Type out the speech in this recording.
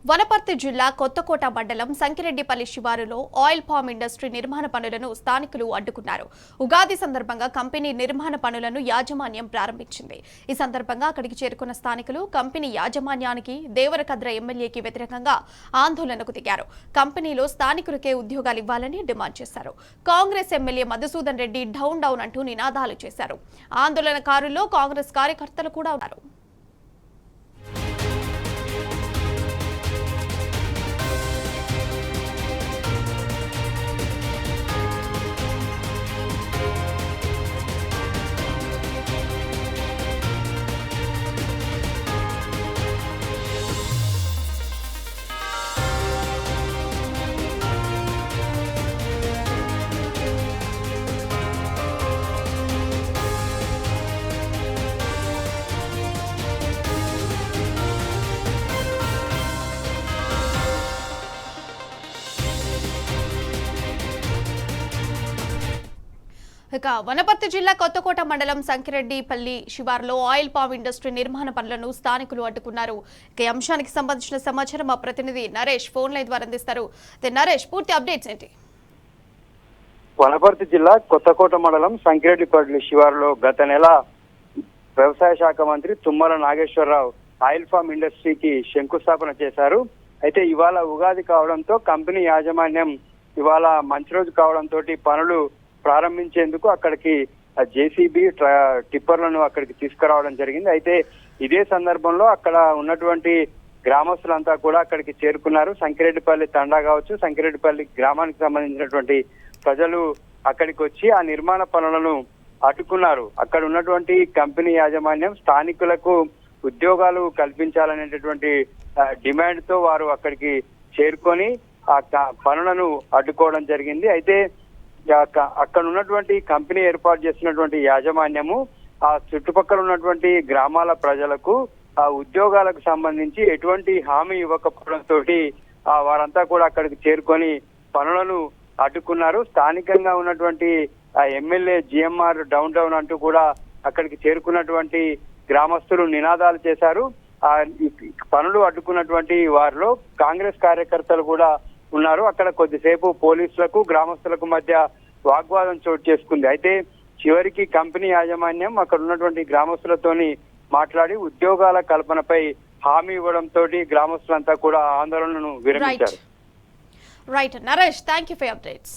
వనపర్తి జిల్లా కొత్తకోట మండలం సంకిరెడ్డిపల్లి శివారులో ఆయిల్ పామ్ ఇండస్ట్రీ నిర్మాణ పనులను స్థానికులు అడ్డుకున్నారు. ఉగాది సందర్భంగా కంపెనీ నిర్మాణ పనులను యాజమాన్యం ప్రారంభించింది. ఈ సందర్భంగా అక్కడికి చేరుకున్న స్థానికులు కంపెనీ యాజమాన్యానికి దేవరకద్ర ఎమ్మెల్యేకి వ్యతిరేకంగా ఆందోళనకు దిగారు. కంపెనీలో స్థానికులకే ఉద్యోగాలు ఇవ్వాలని డిమాండ్ చేశారు. Congress MLA Madhusudan Reddy down down అంటూ నినాదాలు చేశారు. ఆందోళనకారుల్లో కాంగ్రెస్ కార్యకర్తలు కూడా ఉన్నారు. ఇక వనపర్తి జిల్లా కొత్తకోట మండలం సంకిరెడ్డిపల్లి శివారులో ఆయిల్ పామ్ ఇండస్ట్రీ నిర్మాణ పనులను స్థానికులు అడ్డుకున్నారు. ఇక ఈ అంశానికి సంబంధించిన సమాచారం మా ప్రతినిధి నరేష్ ఫోన్ లైన్ ద్వారా అందిస్తారు. నరేష్, పూర్తి అప్డేట్స్ ఏంటి? వనపర్తి జిల్లా కొత్తకోట మండలం సంకిరెడ్డిపల్లి శివారులో గత నెల వ్యవసాయ శాఖ మంత్రి తుమ్మల నాగేశ్వరరావు ఆయిల్ ఫామ్ ఇండస్ట్రీకి శంకుస్థాపన చేశారు. అయితే ఇవాళ ఉగాది కావడంతో కంపెనీ యాజమాన్యం ఇవాళ మంచి రోజు కావడంతో పనులు ప్రారంభించేందుకు అక్కడికి జేసీబీ టిప్పర్లను అక్కడికి తీసుకురావడం జరిగింది. అయితే ఇదే సందర్భంలో అక్కడ ఉన్నటువంటి గ్రామస్తులంతా కూడా అక్కడికి చేరుకున్నారు. సంకిరెడ్డిపల్లి తండా కావచ్చు, సంకిరెడ్డిపల్లి గ్రామానికి సంబంధించినటువంటి ప్రజలు అక్కడికి వచ్చి ఆ నిర్మాణ పనులను అడ్డుకున్నారు. అక్కడ ఉన్నటువంటి కంపెనీ యాజమాన్యం స్థానికులకు ఉద్యోగాలు కల్పించాలనేటటువంటి డిమాండ్ తో వారు అక్కడికి చేరుకొని ఆ పనులను అడ్డుకోవడం జరిగింది. అయితే అక్కడ ఉన్నటువంటి కంపెనీ ఏర్పాటు చేసినటువంటి యాజమాన్యము ఆ చుట్టుపక్కల ఉన్నటువంటి గ్రామాల ప్రజలకు ఆ ఉద్యోగాలకు సంబంధించి ఎటువంటి హామీ ఇవ్వకపోవడంతో వారంతా కూడా అక్కడికి చేరుకొని పనులను అడ్డుకున్నారు. స్థానికంగా ఉన్నటువంటి ఆ ఎమ్మెల్యే జిఎంఆర్ డౌన్ డౌన్ అంటూ కూడా అక్కడికి చేరుకున్నటువంటి గ్రామస్తులు నినాదాలు చేశారు. ఆ పనులు అడ్డుకున్నటువంటి వారిలో కాంగ్రెస్ కార్యకర్తలు కూడా ఉన్నారు. అక్కడ కొద్దిసేపు పోలీసులకు గ్రామస్తులకు మధ్య వాగ్వాదం చోటు చేసుకుంది. అయితే చివరికి కంపెనీ యాజమాన్యం అక్కడ ఉన్నటువంటి గ్రామస్తులతోని మాట్లాడి ఉద్యోగాల కల్పనపై హామీ ఇవ్వడంతో గ్రామస్తులంతా కూడా ఆందోళనను విరమించారు. Right Naresh, thank you for updates.